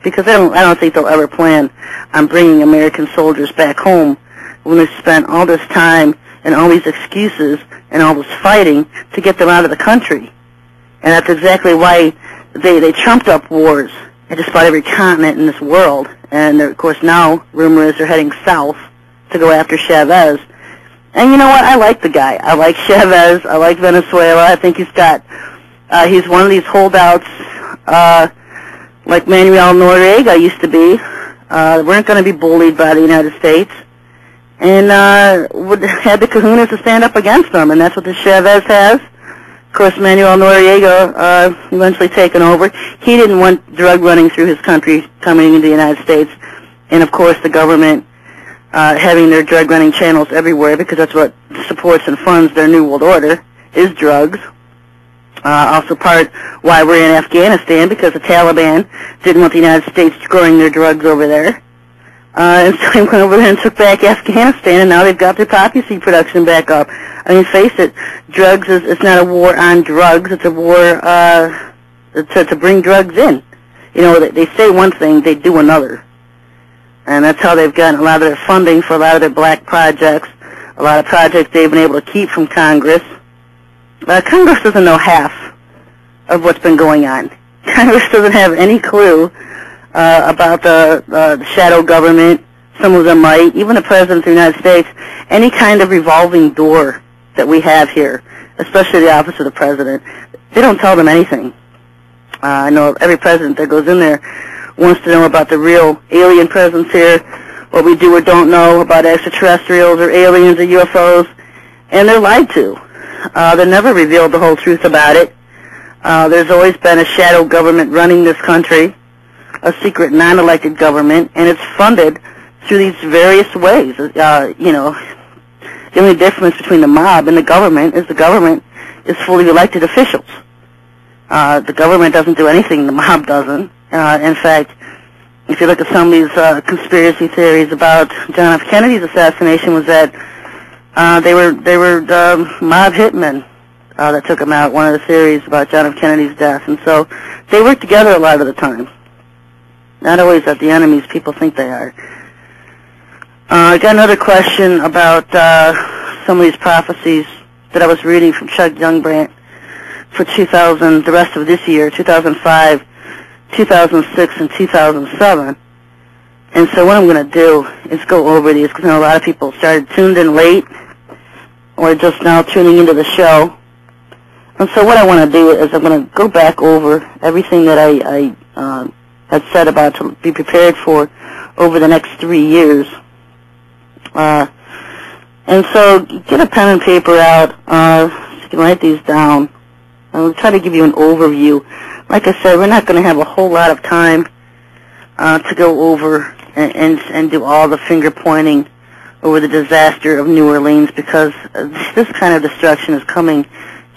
because I don't think they'll ever plan on bringing American soldiers back home when they spent all this time and all these excuses and all this fighting to get them out of the country. And that's exactly why they trumped up wars at just about every continent in this world. And of course now, rumor is they're heading south to go after Chavez. And you know what? I like the guy. I like Chavez. I like Venezuela. I think he's one of these holdouts, like Manuel Noriega used to be. Weren't going to be bullied by the United States. And had the kahunas to stand up against them. And that's what the Chavez has. Of course, Manuel Noriega eventually taken over. He didn't want drug running through his country coming into the United States. And, of course, the government having their drug running channels everywhere, because that's what supports and funds their New World Order, is drugs. Also part why we're in Afghanistan, because the Taliban didn't want the United States growing their drugs over there. And so they went over there and took back Afghanistan, and now they've got their poppy seed production back up. I mean, face it, drugs is not a war on drugs, it's a war to bring drugs in. You know, they say one thing, they do another. And that's how they've gotten a lot of their funding for a lot of their black projects, a lot of projects they've been able to keep from Congress. Congress doesn't know half of what's been going on. Congress doesn't have any clue about the shadow government. Some of them might. Even the President of the United States, any kind of revolving door that we have here, especially the office of the President, they don't tell them anything. I know every president that goes in there wants to know about the real alien presence here, what we do or don't know about extraterrestrials or aliens or UFOs, and they're lied to. They never revealed the whole truth about it. There's always been a shadow government running this country, a secret non-elected government, and it's funded through these various ways. You know, the only difference between the mob and the government is fully elected officials. The government doesn't do anything the mob doesn't. In fact, if you look at some of these conspiracy theories about John F. Kennedy's assassination, was that they were mob hitmen that took him out. One of the theories about John F. Kennedy's death, and so they work together a lot of the time. Not always at the enemies people think they are. I got another question about some of these prophecies that I was reading from Chuck Youngbrandt for the rest of this year, 2005, 2006, and 2007. And so what I'm going to do is go over these, because I know a lot of people started tuned in late or just now tuning into the show. And so what I want to do is I'm going to go back over everything that I had said about to be prepared for over the next 3 years. And so get a pen and paper out, so you can write these down. I'll try to give you an overview. Like I said, we're not going to have a whole lot of time to go over and do all the finger pointing over the disaster of New Orleans, because this kind of destruction is coming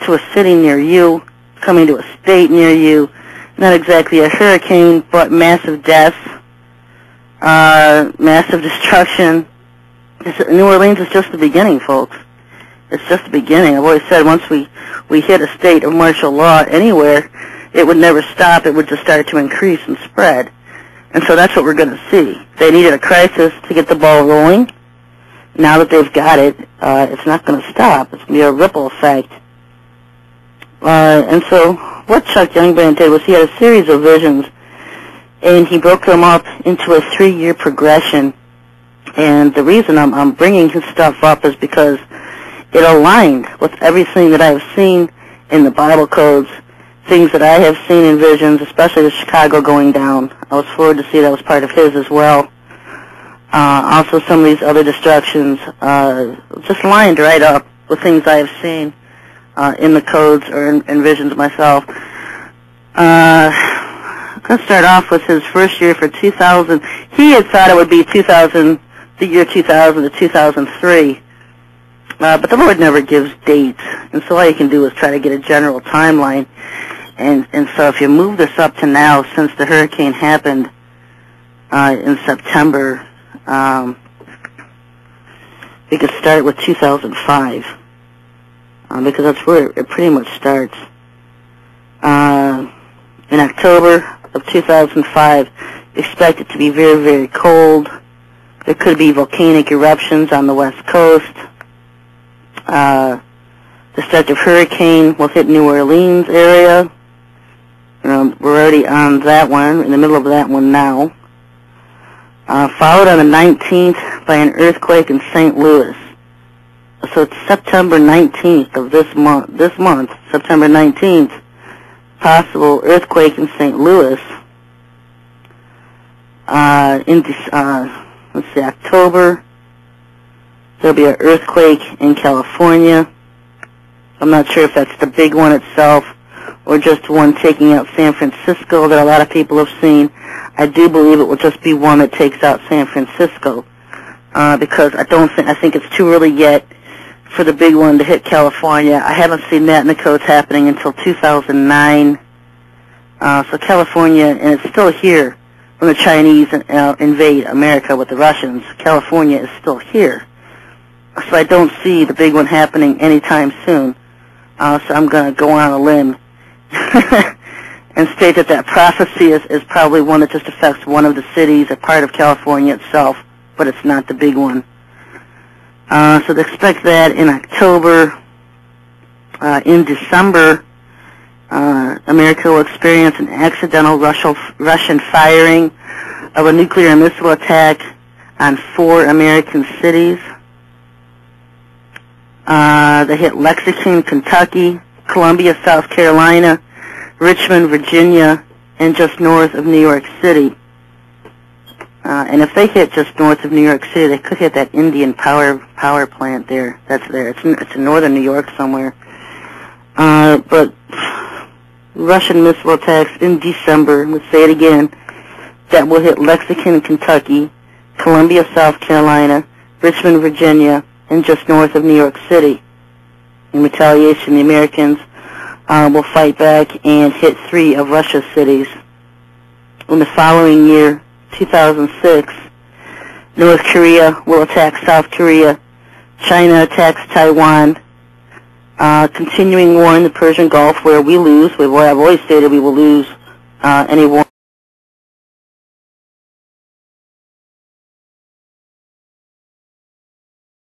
to a city near you, coming to a state near you. Not exactly a hurricane, but massive deaths, massive destruction. New Orleans is just the beginning, folks. It's just the beginning. I've always said once we hit a state of martial law anywhere, it would never stop. It would just start to increase and spread. And so that's what we're going to see. They needed a crisis to get the ball rolling. Now that they've got it, it's not going to stop. It's going to be a ripple effect. And so what Chuck Youngbrandt did was he had a series of visions, and he broke them up into a 3-year progression. And the reason I'm bringing his stuff up is because it aligned with everything that I've seen in the Bible codes, things that I have seen in visions, especially the Chicago going down. I was floored to see that was part of his as well. Also some of these other destructions just lined right up with things I have seen in the codes or in visions myself. I'm going to start off with his first year for 2000. He had thought it would be the year 2000 to 2003. But the Lord never gives dates, and so all you can do is try to get a general timeline. And so if you move this up to now, since the hurricane happened in September, we could start with 2005, because that's where it pretty much starts. In October, of 2005, expect it to be very, very cold. There could be volcanic eruptions on the west coast. The destructive hurricane will hit New Orleans area. We're already on that one, in the middle of that one now. Followed on the 19th by an earthquake in St. Louis. So it's September 19th of this month, September 19th, possible earthquake in St. Louis. Let's see, October, there'll be an earthquake in California. I'm not sure if that's the big one itself or just one taking out San Francisco that a lot of people have seen. I do believe it will just be one that takes out San Francisco because I think it's too early yet for the big one to hit California. I haven't seen that in the codes happening until 2009. So California, and it's still here when the Chinese invade America with the Russians. California is still here. So I don't see the big one happening anytime soon. So I'm going to go on a limb and state that prophecy is probably one that just affects one of the cities, a part of California itself, but it's not the big one. So they expect that in October. In December, America will experience an accidental Russian firing of a nuclear missile attack on 4 American cities. They hit Lexington, Kentucky, Columbia, South Carolina, Richmond, Virginia, and just north of New York City. And if they hit just north of New York City, they could hit that Indian power plant there. That's there. It's in northern New York somewhere. But Russian missile attacks in December, let's say it again, that will hit Lexington, Kentucky, Columbia, South Carolina, Richmond, Virginia, and just north of New York City. In retaliation, the Americans will fight back and hit 3 of Russia's cities. In the following year, 2006, North Korea will attack South Korea. China attacks Taiwan. Continuing war in the Persian Gulf, where we lose. I've always stated we will lose any war.